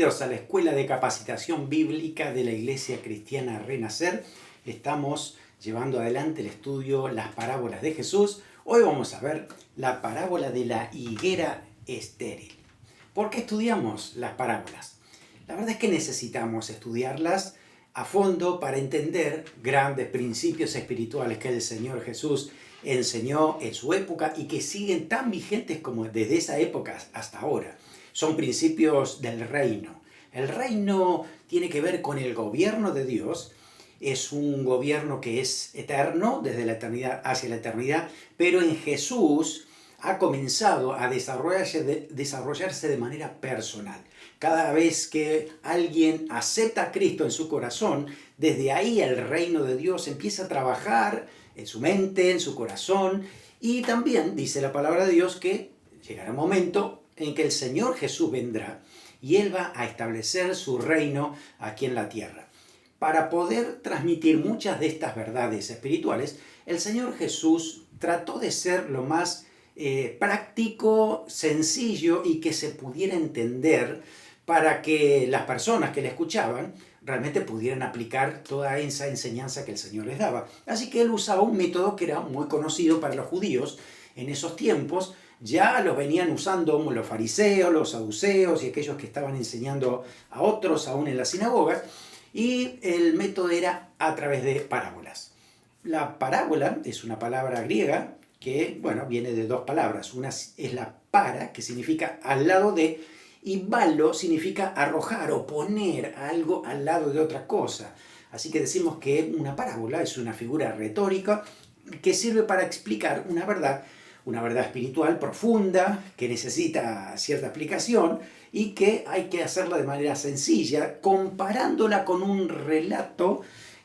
Bienvenidos a la Escuela de Capacitación Bíblica de la Iglesia Cristiana Renacer. Estamos llevando adelante el estudio Las Parábolas de Jesús. Hoy vamos a ver la parábola de la higuera estéril. ¿Por qué estudiamos las parábolas? La verdad es que necesitamos estudiarlas a fondo para entender grandes principios espirituales que el Señor Jesús enseñó en su época y que siguen tan vigentes como desde esa época hasta ahora. Son principios del reino. El reino tiene que ver con el gobierno de Dios. Es un gobierno que es eterno, desde la eternidad hacia la eternidad, pero en Jesús ha comenzado a desarrollarse de manera personal. Cada vez que alguien acepta a Cristo en su corazón, desde ahí el reino de Dios empieza a trabajar en su mente, en su corazón, y también dice la palabra de Dios que llegará un momento en que el Señor Jesús vendrá y Él va a establecer su reino aquí en la tierra. Para poder transmitir muchas de estas verdades espirituales, el Señor Jesús trató de ser lo más práctico, sencillo y que se pudiera entender para que las personas que le escuchaban realmente pudieran aplicar toda esa enseñanza que el Señor les daba. Así que Él usaba un método que era muy conocido para los judíos en esos tiempos. Ya lo venían usando los fariseos, los saduceos y aquellos que estaban enseñando a otros aún en las sinagogas, y el método era a través de parábolas. La parábola es una palabra griega que, viene de dos palabras. Una es la para, que significa al lado de, y balo significa arrojar o poner algo al lado de otra cosa. Así que decimos que una parábola es una figura retórica que sirve para explicar una verdad espiritual profunda, que necesita cierta aplicación y que hay que hacerla de manera sencilla, comparándola con un relato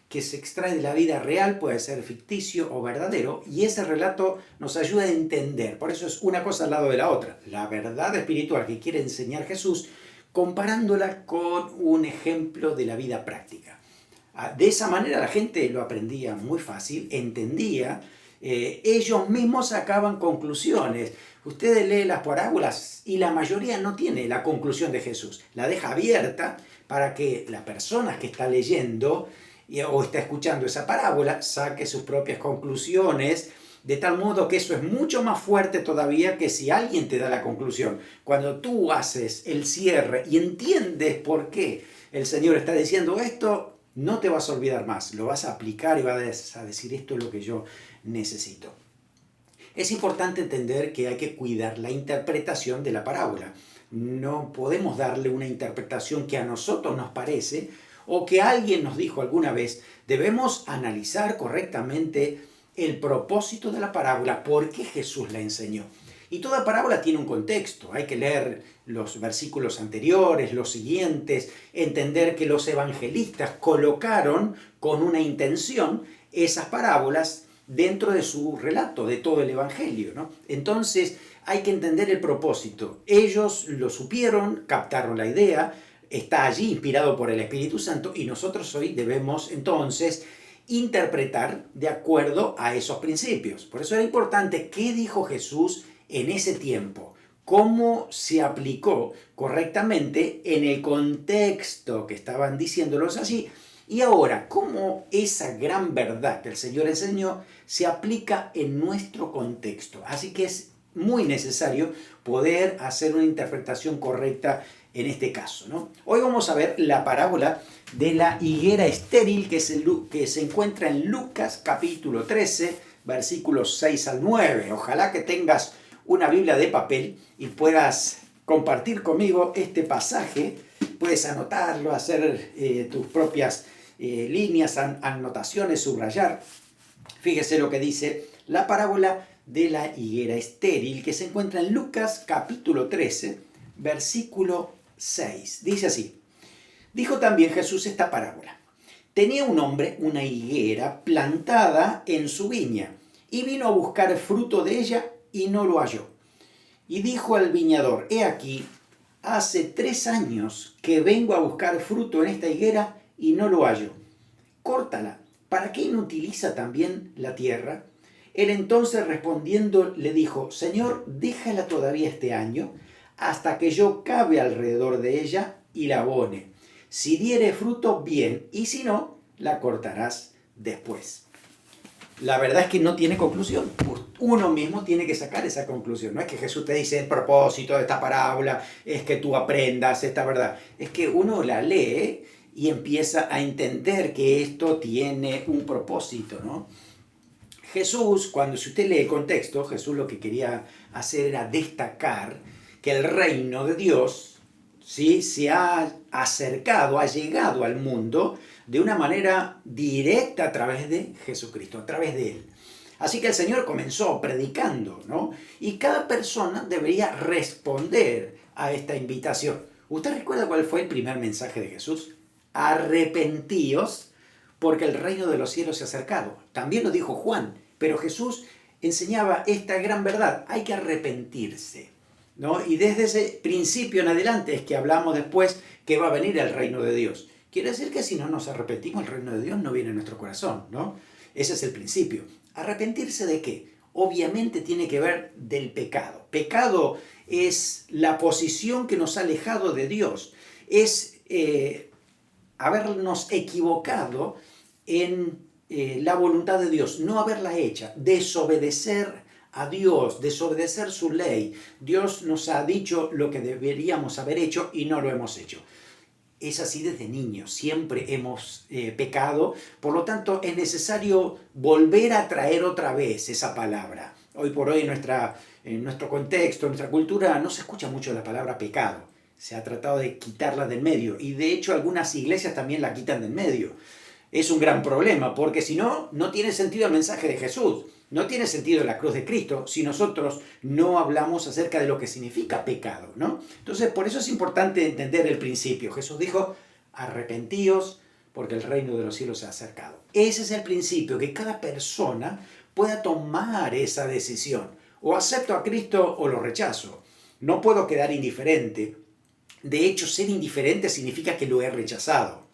que se extrae de la vida real, puede ser ficticio o verdadero, y ese relato nos ayuda a entender. Por eso es una cosa al lado de la otra. La verdad espiritual que quiere enseñar Jesús, comparándola con un ejemplo de la vida práctica. De esa manera la gente lo aprendía muy fácil, entendía. Ellos mismos sacaban conclusiones. Ustedes leen las parábolas y la mayoría no tiene la conclusión de Jesús. La deja abierta para que la persona que está leyendo o está escuchando esa parábola saque sus propias conclusiones, de tal modo que eso es mucho más fuerte todavía que si alguien te da la conclusión. Cuando tú haces el cierre y entiendes por qué el Señor está diciendo esto, no te vas a olvidar más, lo vas a aplicar y vas a decir esto es lo que yo necesito. Es importante entender que hay que cuidar la interpretación de la parábola. No podemos darle una interpretación que a nosotros nos parece o que alguien nos dijo alguna vez. Debemos analizar correctamente el propósito de la parábola, por qué Jesús la enseñó. Y toda parábola tiene un contexto. Hay que leer los versículos anteriores, los siguientes, entender que los evangelistas colocaron con una intención esas parábolas dentro de su relato, de todo el evangelio, ¿no? Entonces hay que entender el propósito. Ellos lo supieron, captaron la idea, está allí inspirado por el Espíritu Santo y nosotros hoy debemos entonces interpretar de acuerdo a esos principios. Por eso era importante qué dijo Jesús en ese tiempo, cómo se aplicó correctamente en el contexto que estaban diciéndolos allí, y ahora cómo esa gran verdad que el Señor enseñó se aplica en nuestro contexto. Así que es muy necesario poder hacer una interpretación correcta en este caso, ¿no? Hoy vamos a ver la parábola de la higuera estéril que se encuentra en Lucas capítulo 13, versículos 6 al 9. Ojalá que tengas una Biblia de papel y puedas compartir conmigo este pasaje. Puedes anotarlo, hacer tus propias líneas, anotaciones, subrayar. Fíjese lo que dice la parábola de la higuera estéril que se encuentra en Lucas capítulo 13, versículo 6. Dice así: dijo también Jesús esta parábola. Tenía un hombre una higuera plantada en su viña y vino a buscar fruto de ella y no lo halló. Y dijo al viñador: he aquí, hace 3 años que vengo a buscar fruto en esta higuera y no lo hallo. Córtala, ¿para qué inutiliza también la tierra? Él entonces respondiendo le dijo: Señor, déjala todavía este año, hasta que yo cabe alrededor de ella, y la abone. Si diere fruto, bien, y si no, la cortarás después. La verdad es que no tiene conclusión. Uno mismo tiene que sacar esa conclusión. No es que Jesús te dice el propósito de esta parábola, es que tú aprendas esta verdad. Es que uno la lee y empieza a entender que esto tiene un propósito, ¿no? Jesús, si usted lee el contexto, Jesús lo que quería hacer era destacar que el reino de Dios, ¿sí?, se ha acercado, ha llegado al mundo de una manera directa a través de Jesucristo, a través de Él. Así que el Señor comenzó predicando, ¿no? Y cada persona debería responder a esta invitación. ¿Usted recuerda cuál fue el primer mensaje de Jesús? Arrepentíos, porque el reino de los cielos se ha acercado. También lo dijo Juan, pero Jesús enseñaba esta gran verdad: hay que arrepentirse, ¿no? Y desde ese principio en adelante es que hablamos después que va a venir el reino de Dios. Quiere decir que si no nos arrepentimos, el reino de Dios no viene a nuestro corazón, ¿no? Ese es el principio. ¿Arrepentirse de qué? Obviamente tiene que ver del pecado. Pecado es la posición que nos ha alejado de Dios. Es habernos equivocado en la voluntad de Dios, no haberla hecha, desobedecer a Dios, desobedecer su ley. Dios nos ha dicho lo que deberíamos haber hecho y no lo hemos hecho. Es así desde niños, siempre hemos pecado, por lo tanto es necesario volver a traer otra vez esa palabra. Hoy por hoy en nuestro contexto, en nuestra cultura, no se escucha mucho la palabra pecado. Se ha tratado de quitarla del medio y de hecho algunas iglesias también la quitan del medio. Es un gran problema porque si no, no tiene sentido el mensaje de Jesús. No tiene sentido la cruz de Cristo si nosotros no hablamos acerca de lo que significa pecado, ¿no? Entonces, por eso es importante entender el principio. Jesús dijo, arrepentíos porque el reino de los cielos se ha acercado. Ese es el principio, que cada persona pueda tomar esa decisión. O acepto a Cristo o lo rechazo. No puedo quedar indiferente. De hecho, ser indiferente significa que lo he rechazado.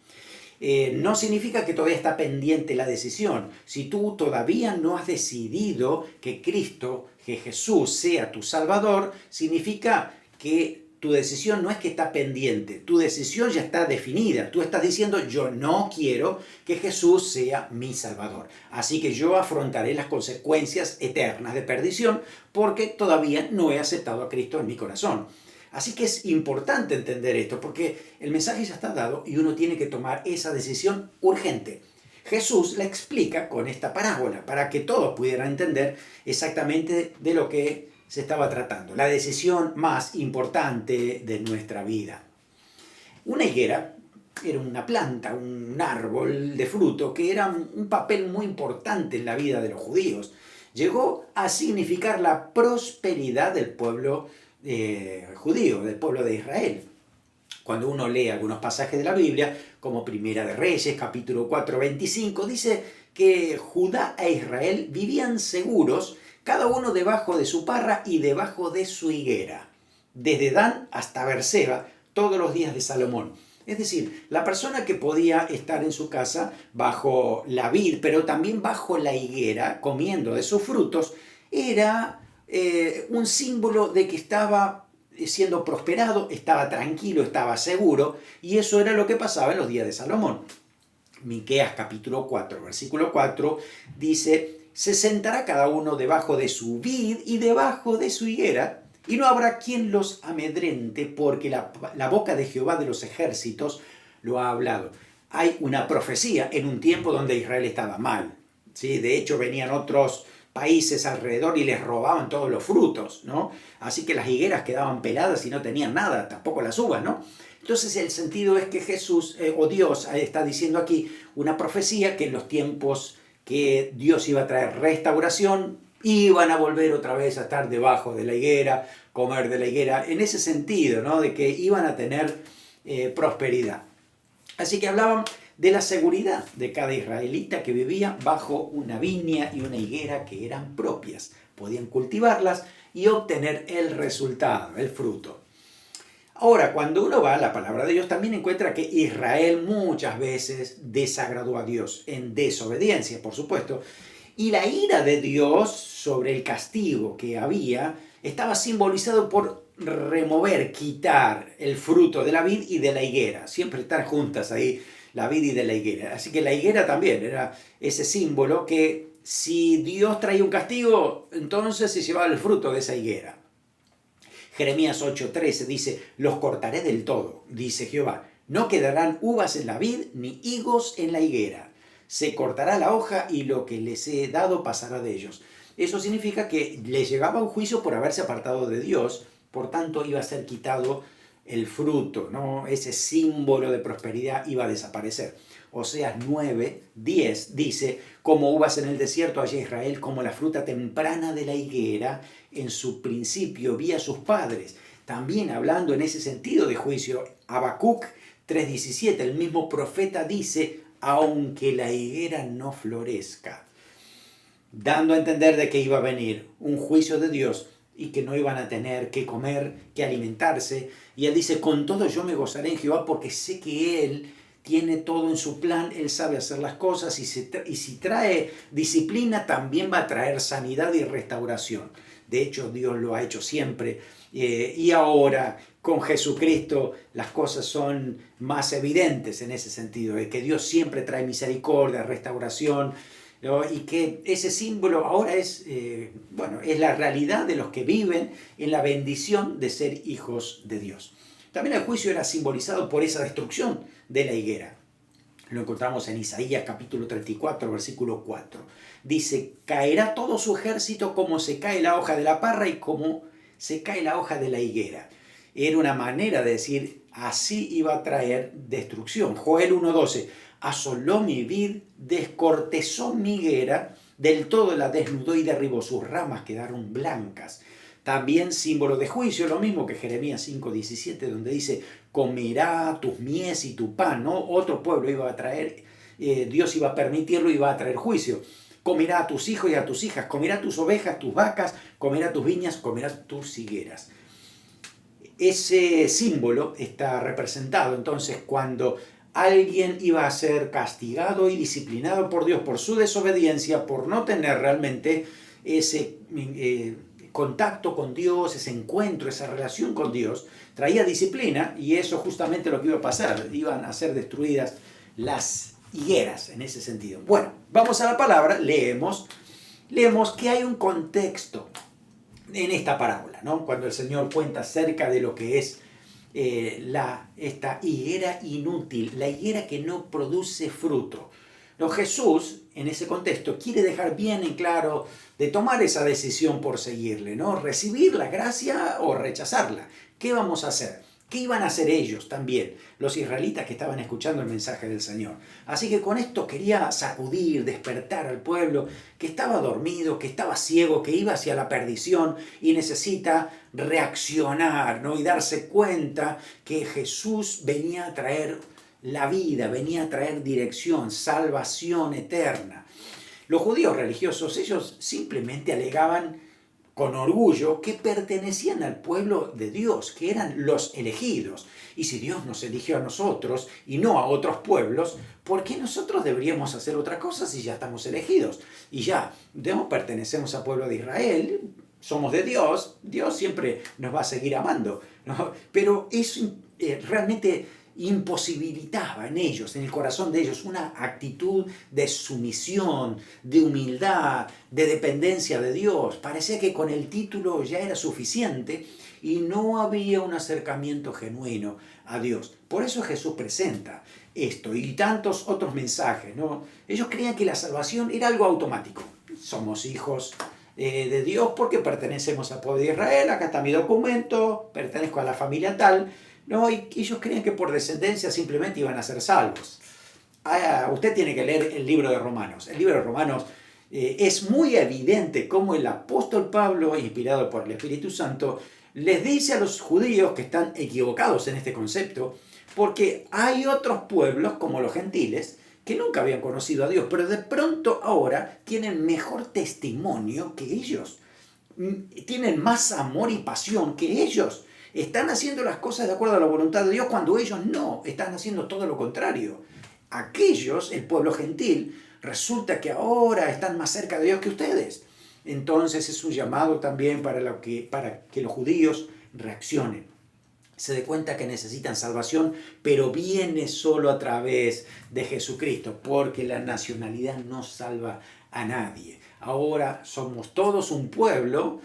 No significa que todavía está pendiente la decisión. Si tú todavía no has decidido que Cristo, que Jesús sea tu Salvador, significa que tu decisión no es que está pendiente, tu decisión ya está definida. Tú estás diciendo, yo no quiero que Jesús sea mi Salvador. Así que yo afrontaré las consecuencias eternas de perdición porque todavía no he aceptado a Cristo en mi corazón. Así que es importante entender esto, porque el mensaje ya está dado y uno tiene que tomar esa decisión urgente. Jesús la explica con esta parábola, para que todos pudieran entender exactamente de lo que se estaba tratando. La decisión más importante de nuestra vida. Una higuera era una planta, un árbol de fruto, que era un papel muy importante en la vida de los judíos. Llegó a significar la prosperidad del pueblo judío, del pueblo de Israel. Cuando uno lee algunos pasajes de la Biblia, como Primera de Reyes, capítulo 4, 25, dice que Judá e Israel vivían seguros, cada uno debajo de su parra y debajo de su higuera, desde Dan hasta Berseba, todos los días de Salomón. Es decir, la persona que podía estar en su casa bajo la vid, pero también bajo la higuera, comiendo de sus frutos, era un símbolo de que estaba siendo prosperado, estaba tranquilo, estaba seguro, y eso era lo que pasaba en los días de Salomón. Miqueas capítulo 4, versículo 4, dice, se sentará cada uno debajo de su vid y debajo de su higuera, y no habrá quien los amedrente, porque la boca de Jehová de los ejércitos lo ha hablado. Hay una profecía en un tiempo donde Israel estaba mal, ¿sí? De hecho, venían otros países alrededor y les robaban todos los frutos, ¿no? Así que las higueras quedaban peladas y no tenían nada, tampoco las uvas, ¿no? Entonces el sentido es que Jesús o Dios está diciendo aquí una profecía que en los tiempos que Dios iba a traer restauración, iban a volver otra vez a estar debajo de la higuera, comer de la higuera, en ese sentido, ¿no? De que iban a tener prosperidad. Así que hablaban de la seguridad de cada israelita que vivía bajo una viña y una higuera que eran propias. Podían cultivarlas y obtener el resultado, el fruto. Ahora, cuando uno va a la palabra de Dios, también encuentra que Israel muchas veces desagradó a Dios, en desobediencia, por supuesto. Y la ira de Dios sobre el castigo que había estaba simbolizado por remover, quitar el fruto de la vid y de la higuera. Siempre están juntas ahí la vid y de la higuera. Así que la higuera también era ese símbolo que si Dios traía un castigo, entonces se llevaba el fruto de esa higuera. Jeremías 8:13 dice, los cortaré del todo, dice Jehová. No quedarán uvas en la vid ni higos en la higuera. Se cortará la hoja y lo que les he dado pasará de ellos. Eso significa que les llegaba un juicio por haberse apartado de Dios, por tanto iba a ser quitado el fruto, ¿no? Ese símbolo de prosperidad iba a desaparecer. Oseas 9:10 dice, como uvas en el desierto halla Israel, como la fruta temprana de la higuera, en su principio vi a sus padres. También hablando en ese sentido de juicio, Habacuc 3:17, el mismo profeta dice, aunque la higuera no florezca, dando a entender de que iba a venir un juicio de Dios y que no iban a tener que comer, que alimentarse. Y él dice, con todo yo me gozaré en Jehová porque sé que Él tiene todo en su plan, Él sabe hacer las cosas y si trae disciplina también va a traer sanidad y restauración. De hecho, Dios lo ha hecho siempre y ahora con Jesucristo las cosas son más evidentes en ese sentido, de que Dios siempre trae misericordia, restauración, ¿no? Y que ese símbolo ahora es la realidad de los que viven en la bendición de ser hijos de Dios. También el juicio era simbolizado por esa destrucción de la higuera. Lo encontramos en Isaías capítulo 34, versículo 4. Dice, caerá todo su ejército como se cae la hoja de la parra y como se cae la hoja de la higuera. Era una manera de decir, así iba a traer destrucción. Joel 1:12, asoló mi vid, descortezó mi higuera, del todo la desnudó y derribó, sus ramas quedaron blancas. También símbolo de juicio, lo mismo que Jeremías 5:17, donde dice, comerá tus mies y tu pan, ¿no? Otro pueblo iba a traer, Dios iba a permitirlo y iba a traer juicio. Comerá a tus hijos y a tus hijas, comerá tus ovejas, tus vacas, comerá tus viñas, comerá tus higueras. Ese símbolo está representado entonces cuando alguien iba a ser castigado y disciplinado por Dios por su desobediencia, por no tener realmente ese contacto con Dios, ese encuentro, esa relación con Dios, traía disciplina y eso justamente lo que iba a pasar, iban a ser destruidas las higueras en ese sentido. Bueno, vamos a la palabra, leemos que hay un contexto en esta parábola, ¿no? Cuando el Señor cuenta acerca de lo que es esta higuera inútil, la higuera que no produce fruto. No, Jesús, en ese contexto, quiere dejar bien en claro de tomar esa decisión por seguirle, ¿no? Recibir la gracia o rechazarla. ¿Qué vamos a hacer? ¿Qué iban a hacer ellos también, los israelitas que estaban escuchando el mensaje del Señor? Así que con esto quería sacudir, despertar al pueblo que estaba dormido, que estaba ciego, que iba hacia la perdición y necesita reaccionar, ¿no? Y darse cuenta que Jesús venía a traer la vida, venía a traer dirección, salvación eterna. Los judíos religiosos, ellos simplemente alegaban con orgullo que pertenecían al pueblo de Dios, que eran los elegidos. Y si Dios nos eligió a nosotros y no a otros pueblos, ¿por qué nosotros deberíamos hacer otra cosa si ya estamos elegidos? Y ya, pertenecemos al pueblo de Israel, somos de Dios, Dios siempre nos va a seguir amando, ¿no? Pero eso realmente imposibilitaba en ellos, en el corazón de ellos, una actitud de sumisión, de humildad, de dependencia de Dios. Parecía que con el título ya era suficiente y no había un acercamiento genuino a Dios. Por eso Jesús presenta esto y tantos otros mensajes, ¿no? Ellos creían que la salvación era algo automático. Somos hijos de Dios porque pertenecemos al pueblo de Israel, acá está mi documento, pertenezco a la familia tal, ¿no? Y ellos creían que por descendencia simplemente iban a ser salvos. Usted tiene que leer el libro de Romanos. El libro de Romanos es muy evidente cómo el apóstol Pablo, inspirado por el Espíritu Santo, les dice a los judíos que están equivocados en este concepto, porque hay otros pueblos, como los gentiles, que nunca habían conocido a Dios, pero de pronto ahora tienen mejor testimonio que ellos. Tienen más amor y pasión que ellos. Están haciendo las cosas de acuerdo a la voluntad de Dios cuando ellos no, están haciendo todo lo contrario. Aquellos, el pueblo gentil, resulta que ahora están más cerca de Dios que ustedes. Entonces es un llamado también para que los judíos reaccionen. Se dé cuenta que necesitan salvación, pero viene solo a través de Jesucristo, porque la nacionalidad no salva a nadie. Ahora somos todos un pueblo,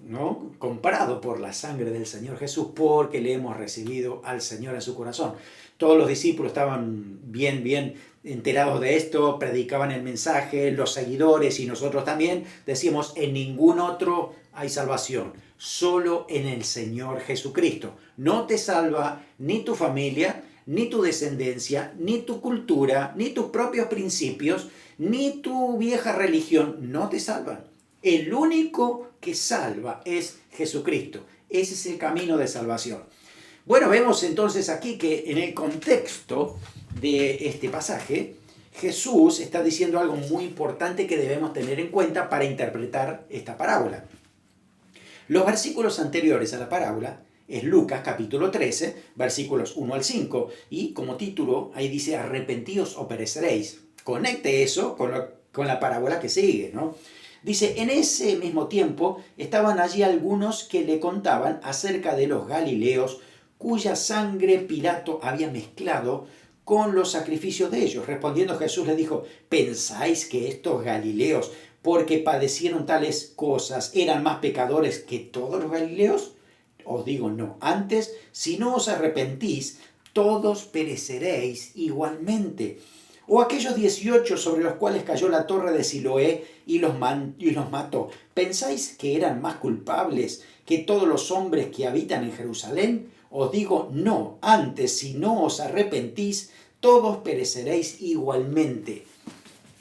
¿no?, comprado por la sangre del Señor Jesús, porque le hemos recibido al Señor en su corazón. Todos los discípulos estaban bien enterados de esto, predicaban el mensaje, los seguidores y nosotros también decíamos: en ningún otro hay salvación, solo en el Señor Jesucristo. No te salva ni tu familia, ni tu descendencia, ni tu cultura, ni tus propios principios, ni tu vieja religión, no te salvan. El único que salva es Jesucristo. Ese es el camino de salvación. Bueno, vemos entonces aquí que en el contexto de este pasaje, Jesús está diciendo algo muy importante que debemos tener en cuenta para interpretar esta parábola. Los versículos anteriores a la parábola es Lucas capítulo 13, versículos 1 al 5, y como título ahí dice: arrepentíos o pereceréis. Conecte eso con la parábola que sigue, ¿no? Dice: en ese mismo tiempo estaban allí algunos que le contaban acerca de los galileos, cuya sangre Pilato había mezclado con los sacrificios de ellos. Respondiendo Jesús les dijo: ¿pensáis que estos galileos, porque padecieron tales cosas, eran más pecadores que todos los galileos? Os digo, no. Antes, si no os arrepentís, todos pereceréis igualmente. O aquellos 18 sobre los cuales cayó la torre de Siloé y los mató, ¿pensáis que eran más culpables que todos los hombres que habitan en Jerusalén? Os digo, no. Antes, si no os arrepentís, todos pereceréis igualmente.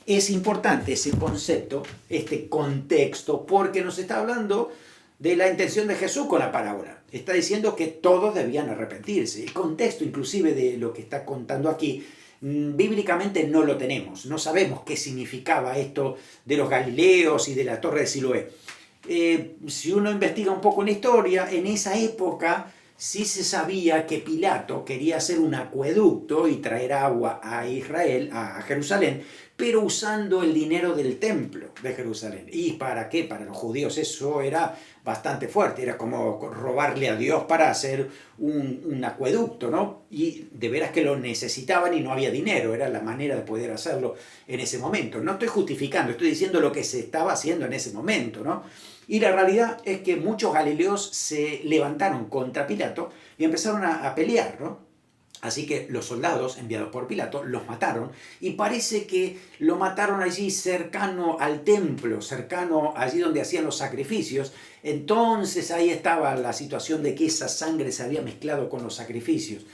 Es importante ese concepto, este contexto, porque nos está hablando de la intención de Jesús con la parábola. Está diciendo que todos debían arrepentirse. El contexto inclusive de lo que está contando aquí, bíblicamente no lo tenemos. No sabemos qué significaba esto de los galileos y de la torre de Siloé. Si uno investiga un poco en la historia, en esa época sí se sabía que Pilato quería hacer un acueducto y traer agua a Israel, a Jerusalén, pero usando el dinero del templo de Jerusalén. ¿Y para qué? Para los judíos eso era bastante fuerte, era como robarle a Dios para hacer un acueducto, ¿no? Y de veras que lo necesitaban y no había dinero, era la manera de poder hacerlo en ese momento. No estoy justificando, estoy diciendo lo que se estaba haciendo en ese momento, ¿no? Y la realidad es que muchos galileos se levantaron contra Pilato y empezaron a pelear, ¿no? Así que los soldados enviados por Pilato los mataron, y parece que lo mataron allí cercano al templo, cercano allí donde hacían los sacrificios. Entonces ahí estaba la situación de que esa sangre se había mezclado con los sacrificios.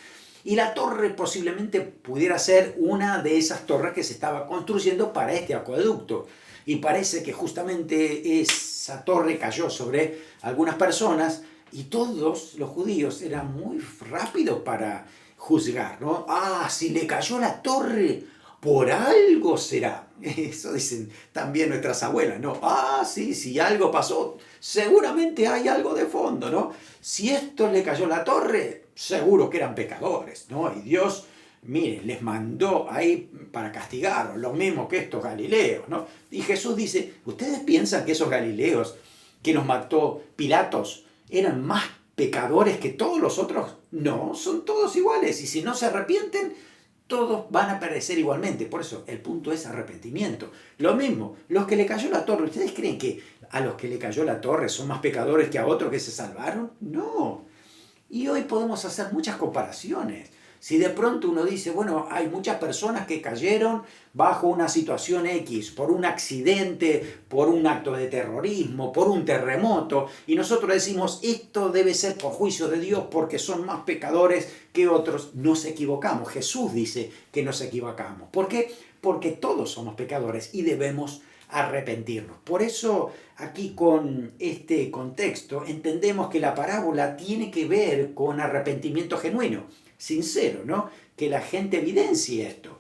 Y la torre posiblemente pudiera ser una de esas torres que se estaba construyendo para este acueducto. Y parece que justamente esa torre cayó sobre algunas personas, y todos los judíos eran muy rápidos para juzgar, ¿no? Ah, si le cayó la torre, por algo será. Eso dicen también nuestras abuelas, ¿no? Ah, sí, si algo pasó, seguramente hay algo de fondo, ¿no? Si esto le cayó la torre, seguro que eran pecadores, ¿no? Y Dios, mire, les mandó ahí para castigarlos, lo mismo que estos galileos, ¿no? Y Jesús dice: ¿ustedes piensan que esos galileos que nos mató Pilatos eran más pecadores que todos los otros? No, son todos iguales, y si no se arrepienten, todos van a perecer igualmente. Por eso el punto es arrepentimiento. Lo mismo, los que le cayó la torre, ¿ustedes creen que a los que le cayó la torre son más pecadores que a otros que se salvaron? No. Y hoy podemos hacer muchas comparaciones. Si de pronto uno dice, bueno, hay muchas personas que cayeron bajo una situación X, por un accidente, por un acto de terrorismo, por un terremoto, y nosotros decimos, esto debe ser por juicio de Dios porque son más pecadores que otros, nos equivocamos. Jesús dice que nos equivocamos. ¿Por qué? Porque todos somos pecadores y debemos arrepentirnos. Por eso aquí con este contexto entendemos que la parábola tiene que ver con arrepentimiento genuino, sincero, ¿no? Que la gente evidencie esto.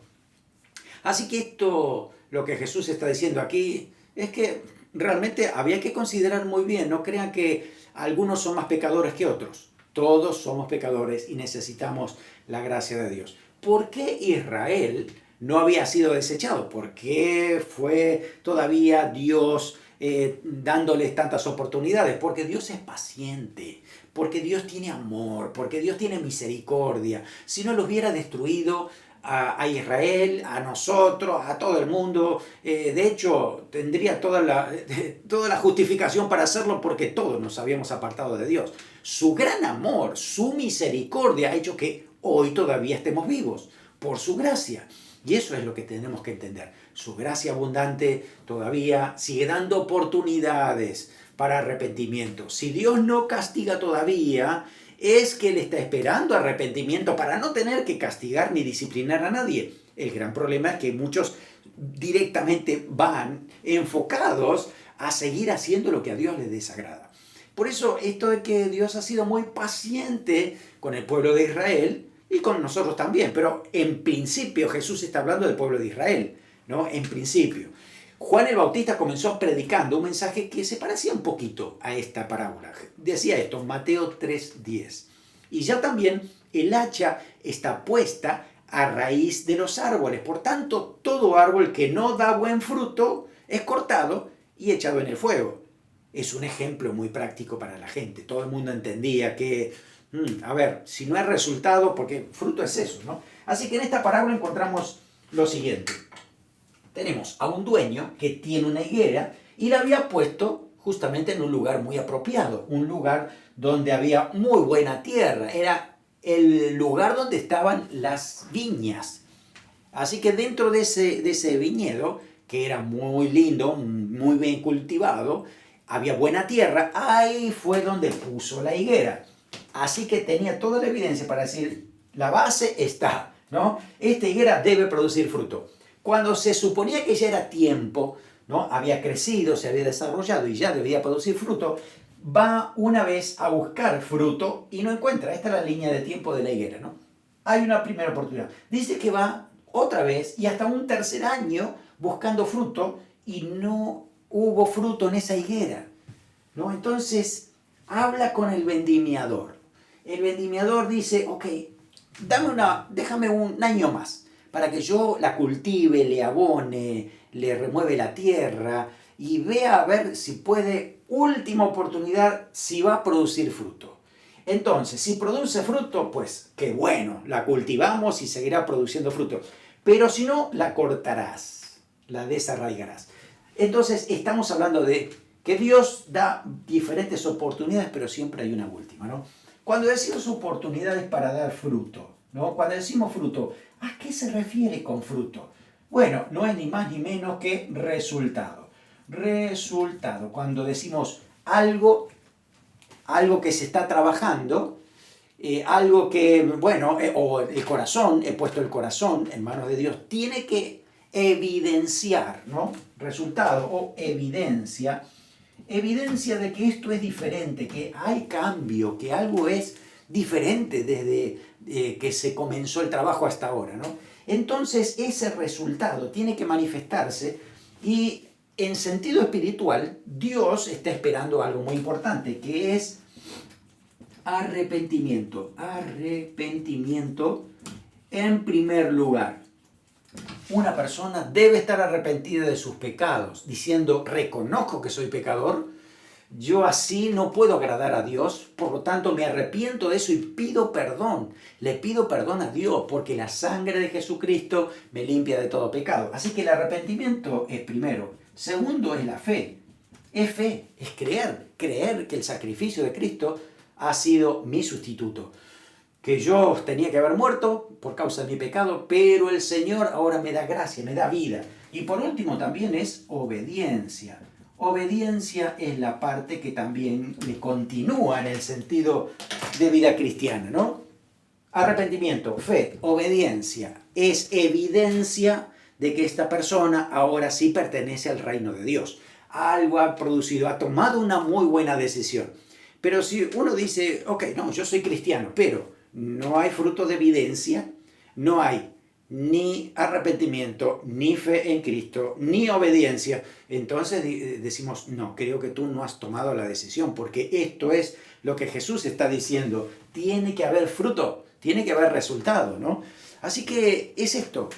Así que esto, lo que Jesús está diciendo aquí, es que realmente había que considerar muy bien. No crean que algunos son más pecadores que otros. Todos somos pecadores y necesitamos la gracia de Dios. ¿Por qué Israel no había sido desechado? ¿Por qué fue todavía Dios dándoles tantas oportunidades, porque Dios es paciente, porque Dios tiene amor, porque Dios tiene misericordia. Si no lo hubiera destruido a Israel, a nosotros, a todo el mundo, de hecho tendría toda la justificación para hacerlo porque todos nos habíamos apartado de Dios. Su gran amor, su misericordia ha hecho que hoy todavía estemos vivos, por su gracia. Y eso es lo que tenemos que entender. Su gracia abundante todavía sigue dando oportunidades para arrepentimiento. Si Dios no castiga todavía, es que Él está esperando arrepentimiento para no tener que castigar ni disciplinar a nadie. El gran problema es que muchos directamente van enfocados a seguir haciendo lo que a Dios le desagrada. Por eso esto de que Dios ha sido muy paciente con el pueblo de Israel y con nosotros también, pero en principio Jesús está hablando del pueblo de Israel, ¿no? En principio. Juan el Bautista comenzó predicando un mensaje que se parecía un poquito a esta parábola. Decía esto, Mateo 3:10. Y ya también el hacha está puesta a raíz de los árboles. Por tanto, todo árbol que no da buen fruto es cortado y echado en el fuego. Es un ejemplo muy práctico para la gente. Todo el mundo entendía que, a ver, si no hay resultado, porque fruto es eso, ¿no? Así que en esta parábola encontramos lo siguiente. Tenemos a un dueño que tiene una higuera y la había puesto justamente en un lugar muy apropiado, un lugar donde había muy buena tierra, era el lugar donde estaban las viñas. Así que dentro de ese viñedo, que era muy lindo, muy bien cultivado, había buena tierra, ahí fue donde puso la higuera. Así que tenía toda la evidencia para decir, la base está, ¿no? Esta higuera debe producir fruto. Cuando se suponía que ya era tiempo, ¿no? Había crecido, se había desarrollado y ya debía producir fruto, va una vez a buscar fruto y no encuentra. Esta es la línea de tiempo de la higuera, ¿no? Hay una primera oportunidad. Dice que va otra vez y hasta un tercer año buscando fruto y no hubo fruto en esa higuera, ¿no? Entonces habla con el vendimiador. El vendimiador dice, ok, déjame un año más para que yo la cultive, le abone, le remueve la tierra y vea a ver si puede, última oportunidad, si va a producir fruto. Entonces, si produce fruto, pues qué bueno, la cultivamos y seguirá produciendo fruto. Pero si no, la cortarás, la desarraigarás. Entonces, estamos hablando de que Dios da diferentes oportunidades, pero siempre hay una última, ¿no? Cuando decimos oportunidades para dar fruto, ¿no? Cuando decimos fruto, ¿a qué se refiere con fruto? Bueno, no es ni más ni menos que resultado. Resultado, cuando decimos algo que se está trabajando, algo que, bueno, o el corazón, he puesto el corazón en manos de Dios, tiene que evidenciar, ¿no? Resultado o evidencia de que esto es diferente, que hay cambio, que algo es diferente desde que se comenzó el trabajo hasta ahora, ¿no? Entonces ese resultado tiene que manifestarse y en sentido espiritual Dios está esperando algo muy importante, que es arrepentimiento. Arrepentimiento en primer lugar. Una persona debe estar arrepentida de sus pecados, diciendo, reconozco que soy pecador, yo así no puedo agradar a Dios, por lo tanto me arrepiento de eso y pido perdón. Le pido perdón a Dios porque la sangre de Jesucristo me limpia de todo pecado. Así que el arrepentimiento es primero. Segundo es la fe. Es fe, es creer que el sacrificio de Cristo ha sido mi sustituto. Que yo tenía que haber muerto por causa de mi pecado, pero el Señor ahora me da gracia, me da vida. Y por último también es obediencia. Obediencia es la parte que también le continúa en el sentido de vida cristiana, ¿no? Arrepentimiento, fe, obediencia. Es evidencia de que esta persona ahora sí pertenece al reino de Dios. Algo ha producido, ha tomado una muy buena decisión. Pero si uno dice, ok, no, yo soy cristiano, pero no hay fruto de evidencia, no hay ni arrepentimiento, ni fe en Cristo, ni obediencia, entonces decimos, no, creo que tú no has tomado la decisión, porque esto es lo que Jesús está diciendo, tiene que haber fruto, tiene que haber resultado, ¿no? Así que es esto,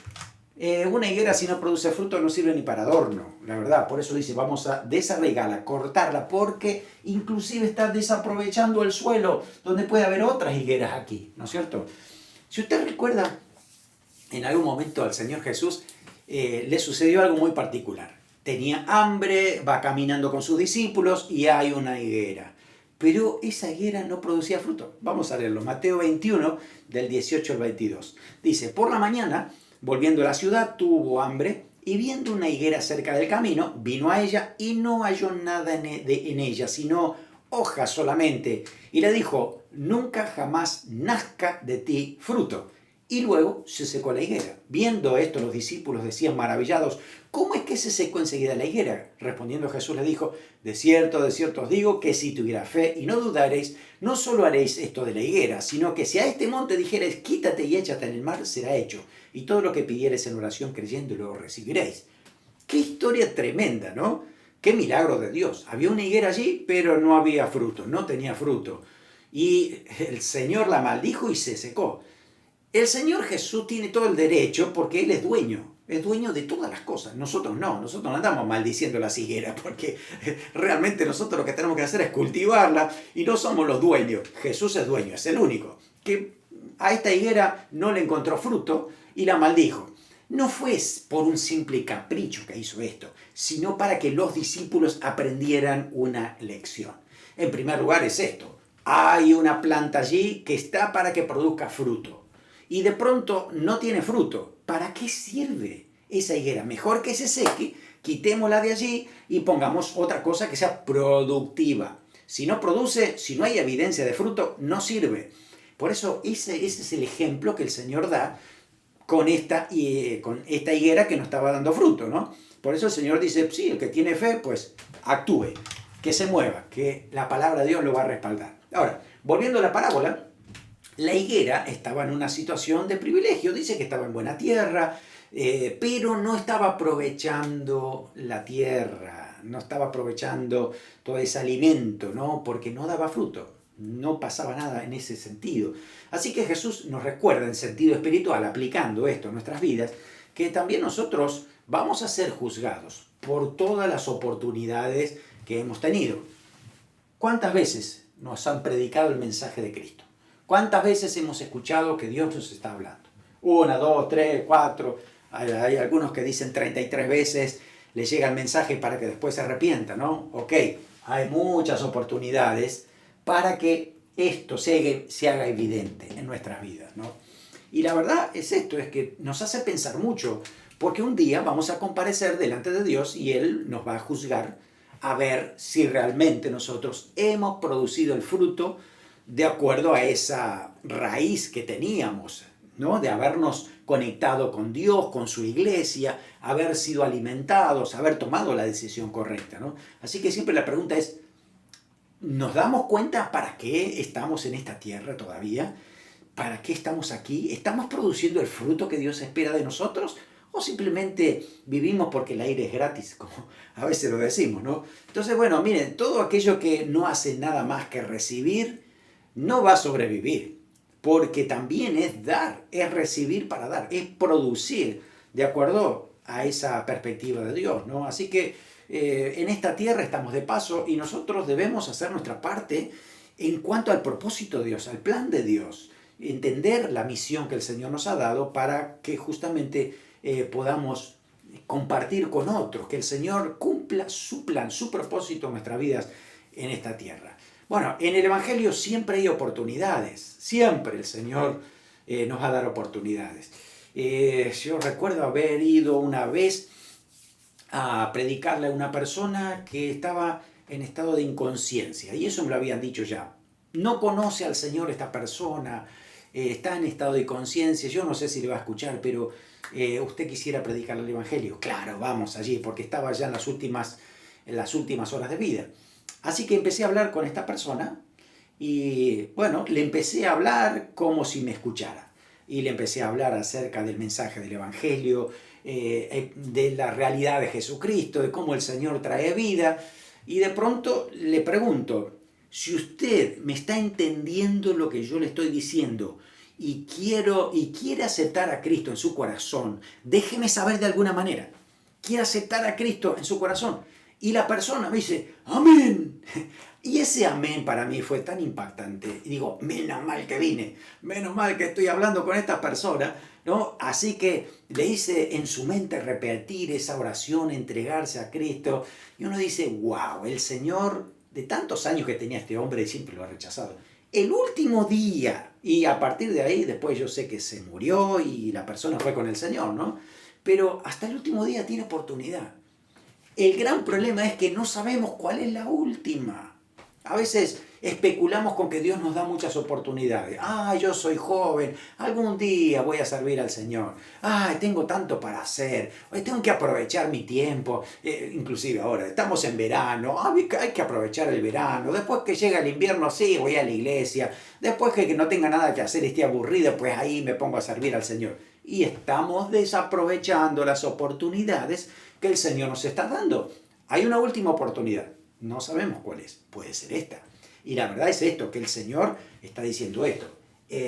Una higuera si no produce fruto no sirve ni para adorno, la verdad. Por eso dice, vamos a desarraigarla, cortarla, porque inclusive está desaprovechando el suelo, donde puede haber otras higueras aquí, ¿no es cierto? Si usted recuerda, en algún momento al Señor Jesús le sucedió algo muy particular. Tenía hambre, va caminando con sus discípulos y hay una higuera. Pero esa higuera no producía fruto. Vamos a leerlo. Mateo 21, del 18 al 22. Dice, por la mañana, volviendo a la ciudad, tuvo hambre y viendo una higuera cerca del camino, vino a ella y no halló nada en ella, sino hojas solamente. Y le dijo, nunca jamás nazca de ti fruto. Y luego se secó la higuera. Viendo esto, los discípulos decían maravillados, ¿cómo es que se secó enseguida la higuera? Respondiendo Jesús les dijo, de cierto os digo que si tuviera fe y no dudaréis, no solo haréis esto de la higuera, sino que si a este monte dijereis, quítate y échate en el mar, será hecho. Y todo lo que pidiereis en oración creyendo lo recibiréis. Qué historia tremenda, ¿no? Qué milagro de Dios. Había una higuera allí, pero no había fruto, no tenía fruto. Y el Señor la maldijo y se secó. El Señor Jesús tiene todo el derecho porque Él es dueño de todas las cosas. Nosotros no andamos maldiciendo las higueras porque realmente nosotros lo que tenemos que hacer es cultivarla y no somos los dueños. Jesús es dueño, es el único que a esta higuera no le encontró fruto y la maldijo. No fue por un simple capricho que hizo esto, sino para que los discípulos aprendieran una lección. En primer lugar es esto, hay una planta allí que está para que produzca fruto. Y de pronto no tiene fruto. ¿Para qué sirve esa higuera? Mejor que se seque, quitémosla de allí y pongamos otra cosa que sea productiva. Si no produce, si no hay evidencia de fruto, no sirve. Por eso ese es el ejemplo que el Señor da con esta higuera que no estaba dando fruto, ¿no? Por eso el Señor dice, sí, el que tiene fe, pues actúe, que se mueva, que la palabra de Dios lo va a respaldar. Ahora, volviendo a la parábola, la higuera estaba en una situación de privilegio, dice que estaba en buena tierra, pero no estaba aprovechando la tierra, no estaba aprovechando todo ese alimento, ¿no? Porque no daba fruto, no pasaba nada en ese sentido. Así que Jesús nos recuerda en sentido espiritual, aplicando esto a nuestras vidas, que también nosotros vamos a ser juzgados por todas las oportunidades que hemos tenido. ¿Cuántas veces nos han predicado el mensaje de Cristo? ¿Cuántas veces hemos escuchado que Dios nos está hablando? 1, 2, 3, 4, hay algunos que dicen 33 veces, les llega el mensaje para que después se arrepientan, ¿no? Ok, hay muchas oportunidades para que esto se haga evidente en nuestras vidas, ¿no? Y la verdad es esto, es que nos hace pensar mucho, porque un día vamos a comparecer delante de Dios y Él nos va a juzgar a ver si realmente nosotros hemos producido el fruto de acuerdo a esa raíz que teníamos, ¿no? De habernos conectado con Dios, con su iglesia, haber sido alimentados, haber tomado la decisión correcta, ¿no? Así que siempre la pregunta es, ¿nos damos cuenta para qué estamos en esta tierra todavía? ¿Para qué estamos aquí? ¿Estamos produciendo el fruto que Dios espera de nosotros? ¿O simplemente vivimos porque el aire es gratis, como a veces lo decimos, ¿no? Entonces, bueno, miren, todo aquello que no hace nada más que recibir, no va a sobrevivir, porque también es dar, es recibir para dar, es producir, de acuerdo a esa perspectiva de Dios, ¿no? Así que en esta tierra estamos de paso y nosotros debemos hacer nuestra parte en cuanto al propósito de Dios, al plan de Dios, entender la misión que el Señor nos ha dado para que justamente podamos compartir con otros, que el Señor cumpla su plan, su propósito en nuestras vidas en esta tierra. Bueno, en el Evangelio siempre hay oportunidades, siempre el Señor nos va a dar oportunidades. Yo recuerdo haber ido una vez a predicarle a una persona que estaba en estado de inconsciencia, y eso me lo habían dicho ya. No conoce al Señor esta persona, está en estado de conciencia, yo no sé si le va a escuchar, pero usted quisiera predicarle el Evangelio. Claro, vamos allí, porque estaba ya en las últimas horas de vida. Así que empecé a hablar con esta persona y, bueno, le empecé a hablar como si me escuchara. Y le empecé a hablar acerca del mensaje del Evangelio, de la realidad de Jesucristo, de cómo el Señor trae vida. Y de pronto le pregunto, si usted me está entendiendo lo que yo le estoy diciendo y quiere aceptar a Cristo en su corazón, déjeme saber de alguna manera. Quiere aceptar a Cristo en su corazón. Y la persona me dice, amén. Y ese amén para mí fue tan impactante. Y digo, menos mal que vine, menos mal que estoy hablando con esta persona, ¿no? Así que le hice en su mente repetir esa oración, entregarse a Cristo. Y uno dice, wow, el Señor, de tantos años que tenía este hombre, siempre lo ha rechazado. El último día, y a partir de ahí, después yo sé que se murió y la persona fue con el Señor, ¿no? Pero hasta el último día tiene oportunidad. El gran problema es que no sabemos cuál es la última. A veces especulamos con que Dios nos da muchas oportunidades. Yo soy joven, algún día voy a servir al Señor. Tengo tanto para hacer, tengo que aprovechar mi tiempo. Inclusive ahora, estamos en verano, hay que aprovechar el verano. Después que llega el invierno, sí, voy a la iglesia. Después que no tenga nada que hacer, esté aburrido, pues ahí me pongo a servir al Señor. Y estamos desaprovechando las oportunidades que el Señor nos está dando. Hay una última oportunidad. No sabemos cuál es. Puede ser esta. Y la verdad es esto, que el Señor está diciendo esto.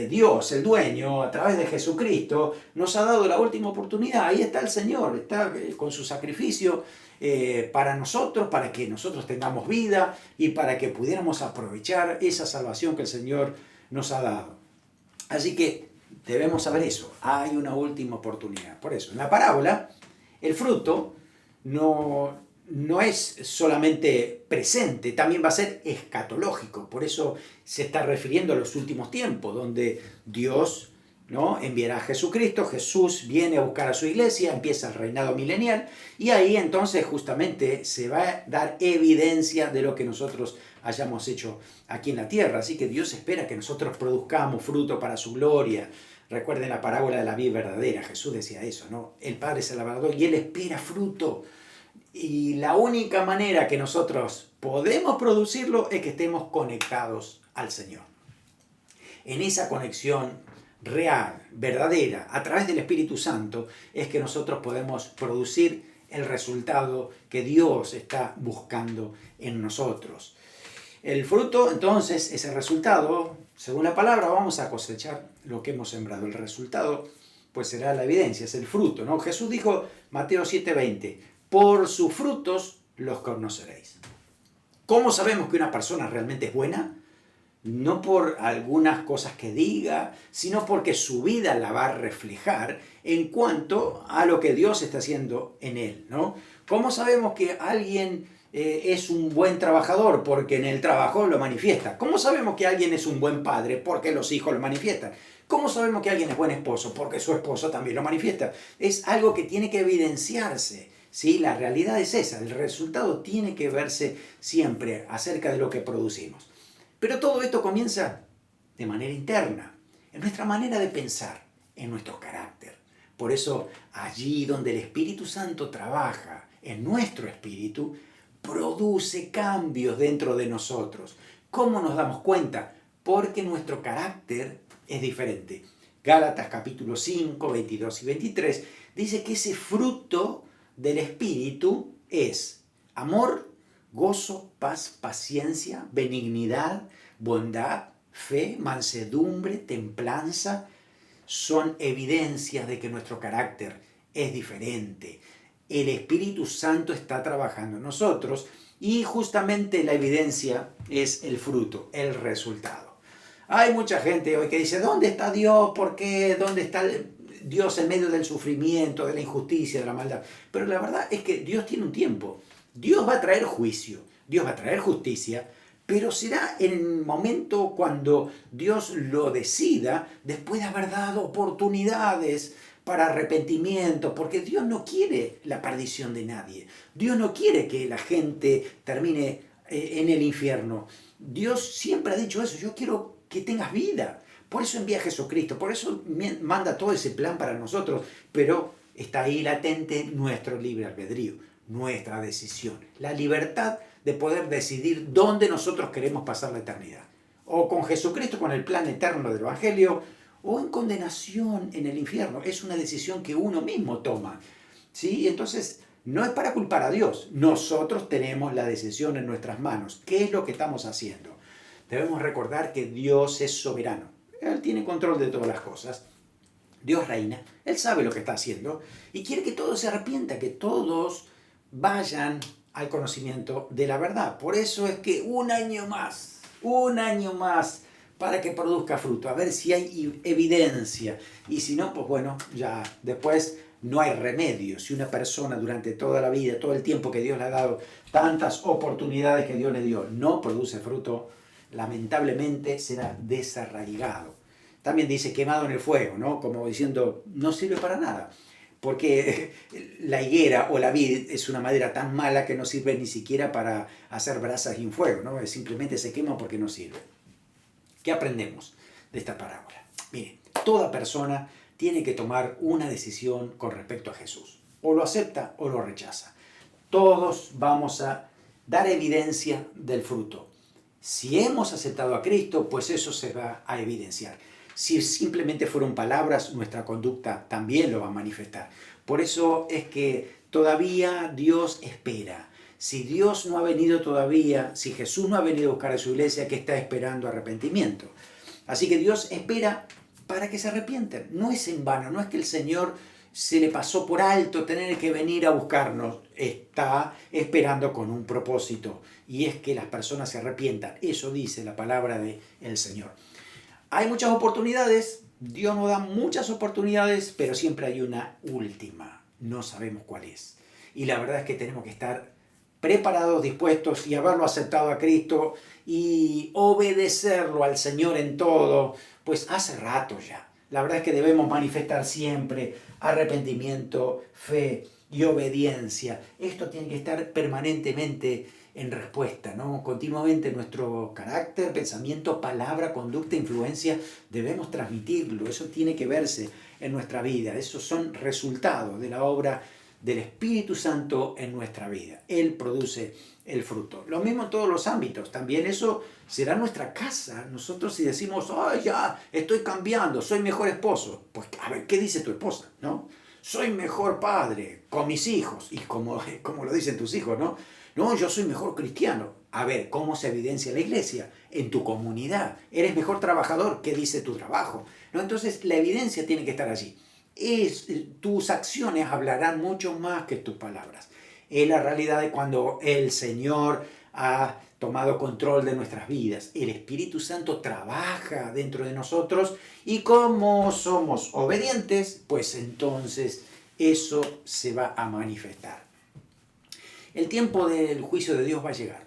Dios, el dueño, a través de Jesucristo, nos ha dado la última oportunidad. Ahí está el Señor, está con su sacrificio para nosotros, para que nosotros tengamos vida y para que pudiéramos aprovechar esa salvación que el Señor nos ha dado. Así que debemos saber eso. Hay una última oportunidad. Por eso, en la parábola, el fruto no es solamente presente, también va a ser escatológico. Por eso se está refiriendo a los últimos tiempos, donde Dios, ¿no?, enviará a Jesucristo, Jesús viene a buscar a su iglesia, empieza el reinado milenial, y ahí entonces justamente se va a dar evidencia de lo que nosotros hayamos hecho aquí en la tierra. Así que Dios espera que nosotros produzcamos fruto para su gloria. Recuerden la parábola de la vid verdadera, Jesús decía eso, ¿no? El Padre es el labrador y Él espera fruto. Y la única manera que nosotros podemos producirlo es que estemos conectados al Señor. En esa conexión real, verdadera, a través del Espíritu Santo, es que nosotros podemos producir el resultado que Dios está buscando en nosotros. El fruto, entonces, es el resultado. Según la palabra, vamos a cosechar lo que hemos sembrado. El resultado, pues, será la evidencia, es el fruto, ¿no? Jesús dijo, Mateo 7:20, por sus frutos los conoceréis. ¿Cómo sabemos que una persona realmente es buena? No por algunas cosas que diga, sino porque su vida la va a reflejar en cuanto a lo que Dios está haciendo en él, ¿no? ¿Cómo sabemos que alguien es un buen trabajador? Porque en el trabajo lo manifiesta. ¿Cómo sabemos que alguien es un buen padre? Porque los hijos lo manifiestan. ¿Cómo sabemos que alguien es buen esposo? Porque su esposo también lo manifiesta. Es algo que tiene que evidenciarse. ¿Sí? La realidad es esa, el resultado tiene que verse siempre acerca de lo que producimos. Pero todo esto comienza de manera interna, en nuestra manera de pensar, en nuestro carácter. Por eso, allí donde el Espíritu Santo trabaja en nuestro espíritu, produce cambios dentro de nosotros. ¿Cómo nos damos cuenta? Porque nuestro carácter es diferente. Gálatas capítulo 5, 22 y 23 dice que ese fruto del Espíritu es amor, gozo, paz, paciencia, benignidad, bondad, fe, mansedumbre, templanza. Son evidencias de que nuestro carácter es diferente. El Espíritu Santo está trabajando en nosotros y justamente la evidencia es el fruto, el resultado. Hay mucha gente hoy que dice, ¿dónde está Dios? ¿Por qué? ¿Dónde está Dios en medio del sufrimiento, de la injusticia, de la maldad? Pero la verdad es que Dios tiene un tiempo. Dios va a traer juicio, Dios va a traer justicia, pero será en el momento cuando Dios lo decida, después de haber dado oportunidades para arrepentimiento, porque Dios no quiere la perdición de nadie. Dios no quiere que la gente termine en el infierno. Dios siempre ha dicho eso, yo quiero que tengas vida. Por eso envía a Jesucristo, por eso manda todo ese plan para nosotros, pero está ahí latente nuestro libre albedrío, nuestra decisión, la libertad de poder decidir dónde nosotros queremos pasar la eternidad. O con Jesucristo, con el plan eterno del Evangelio, o en condenación en el infierno. Es una decisión que uno mismo toma, ¿sí? Entonces, no es para culpar a Dios. Nosotros tenemos la decisión en nuestras manos. ¿Qué es lo que estamos haciendo? Debemos recordar que Dios es soberano. Él tiene control de todas las cosas. Dios reina, Él sabe lo que está haciendo y quiere que todos se arrepientan, que todos vayan al conocimiento de la verdad. Por eso es que un año más, para que produzca fruto, a ver si hay evidencia. Y si no, pues bueno, ya después no hay remedio. Si una persona durante toda la vida, todo el tiempo que Dios le ha dado, tantas oportunidades que Dios le dio, no produce fruto, lamentablemente será desarraigado. También dice quemado en el fuego, ¿no? Como diciendo, no sirve para nada. Porque la higuera o la vid es una madera tan mala que no sirve ni siquiera para hacer brasas y un fuego, ¿no? Simplemente se quema porque no sirve. ¿Qué aprendemos de esta parábola? Miren, toda persona tiene que tomar una decisión con respecto a Jesús. O lo acepta o lo rechaza. Todos vamos a dar evidencia del fruto. Si hemos aceptado a Cristo, pues eso se va a evidenciar. Si simplemente fueron palabras, nuestra conducta también lo va a manifestar. Por eso es que todavía Dios espera. Si Dios no ha venido todavía, si Jesús no ha venido a buscar a su iglesia, ¿qué está esperando? Arrepentimiento. Así que Dios espera para que se arrepienten. No es en vano, no es que el Señor se le pasó por alto tener que venir a buscarnos. Está esperando con un propósito, y es que las personas se arrepientan. Eso dice la palabra del Señor. Hay muchas oportunidades, Dios nos da muchas oportunidades, pero siempre hay una última. No sabemos cuál es. Y la verdad es que tenemos que estar preparados, dispuestos y haberlo aceptado a Cristo y obedecerlo al Señor en todo, pues hace rato ya. La verdad es que debemos manifestar siempre arrepentimiento, fe y obediencia. Esto tiene que estar permanentemente en respuesta, ¿no? Continuamente nuestro carácter, pensamiento, palabra, conducta, influencia, debemos transmitirlo. Eso tiene que verse en nuestra vida. Esos son resultados de la obra del Espíritu Santo en nuestra vida. Él produce el fruto. Lo mismo en todos los ámbitos. También eso será nuestra casa. Nosotros si decimos, oh, ya estoy cambiando, soy mejor esposo. Pues a ver, ¿qué dice tu esposa? ¿No? Soy mejor padre con mis hijos. Y como lo dicen tus hijos, ¿no? No, yo soy mejor cristiano. A ver, ¿cómo se evidencia la iglesia? En tu comunidad. ¿Eres mejor trabajador? ¿Qué dice tu trabajo? ¿No? Entonces la evidencia tiene que estar allí. Tus acciones hablarán mucho más que tus palabras. Es la realidad de cuando el Señor ha tomado control de nuestras vidas. El Espíritu Santo trabaja dentro de nosotros y como somos obedientes, pues entonces eso se va a manifestar. El tiempo del juicio de Dios va a llegar.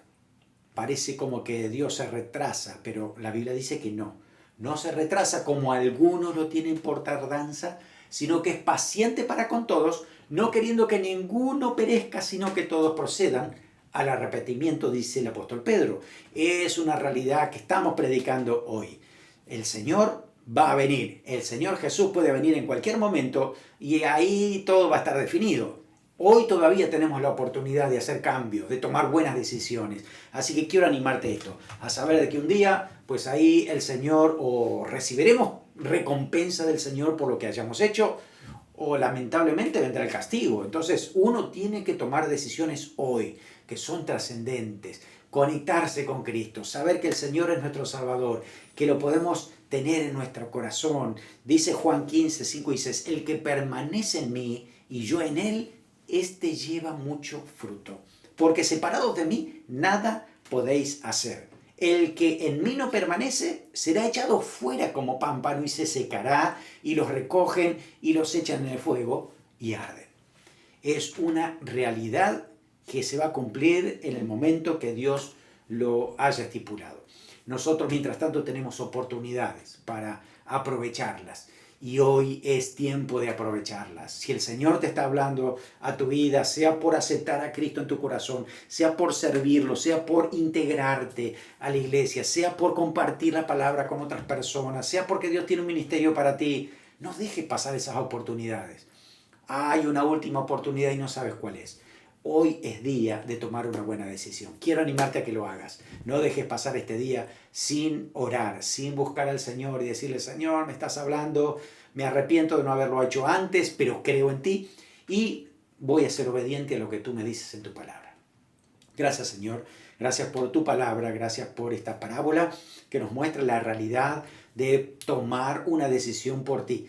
Parece como que Dios se retrasa, pero la Biblia dice que no. No se retrasa como algunos lo tienen por tardanza, sino que es paciente para con todos, no queriendo que ninguno perezca, sino que todos procedan al arrepentimiento, dice el apóstol Pedro. Es una realidad que estamos predicando hoy. El Señor va a venir. El Señor Jesús puede venir en cualquier momento y ahí todo va a estar definido. Hoy todavía tenemos la oportunidad de hacer cambios, de tomar buenas decisiones. Así que quiero animarte a esto, a saber de que un día, pues ahí el Señor, o recibiremos recompensa del Señor por lo que hayamos hecho, o lamentablemente vendrá el castigo. Entonces uno tiene que tomar decisiones hoy, que son trascendentes. Conectarse con Cristo, saber que el Señor es nuestro Salvador, que lo podemos tener en nuestro corazón. Dice Juan 15, 5 y 6, el que permanece en mí y yo en él, este lleva mucho fruto, porque separados de mí nada podéis hacer. El que en mí no permanece será echado fuera como pámpano y se secará, y los recogen y los echan en el fuego y arden. Es una realidad que se va a cumplir en el momento que Dios lo haya estipulado. Nosotros, mientras tanto, tenemos oportunidades para aprovecharlas. Y hoy es tiempo de aprovecharlas. Si el Señor te está hablando a tu vida, sea por aceptar a Cristo en tu corazón, sea por servirlo, sea por integrarte a la iglesia, sea por compartir la palabra con otras personas, sea porque Dios tiene un ministerio para ti, no dejes pasar esas oportunidades. Hay una última oportunidad y no sabes cuál es. Hoy es día de tomar una buena decisión. Quiero animarte a que lo hagas. No dejes pasar este día sin orar, sin buscar al Señor y decirle, Señor, me estás hablando, me arrepiento de no haberlo hecho antes, pero creo en ti y voy a ser obediente a lo que tú me dices en tu palabra. Gracias, Señor. Gracias por tu palabra, gracias por esta parábola que nos muestra la realidad de tomar una decisión por ti,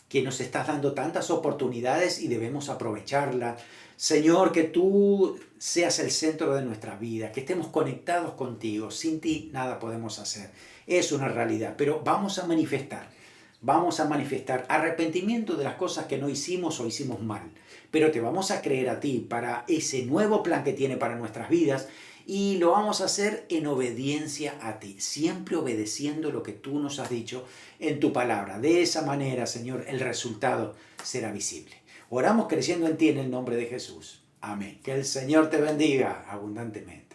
que nos estás dando tantas oportunidades y debemos aprovecharlas. Señor, que tú seas el centro de nuestra vida, que estemos conectados contigo. Sin ti nada podemos hacer. Es una realidad, pero vamos a manifestar arrepentimiento de las cosas que no hicimos o hicimos mal. Pero te vamos a creer a ti para ese nuevo plan que tiene para nuestras vidas y lo vamos a hacer en obediencia a ti, siempre obedeciendo lo que tú nos has dicho en tu palabra. De esa manera, Señor, el resultado será visible. Oramos creyendo en ti en el nombre de Jesús. Amén. Que el Señor te bendiga abundantemente.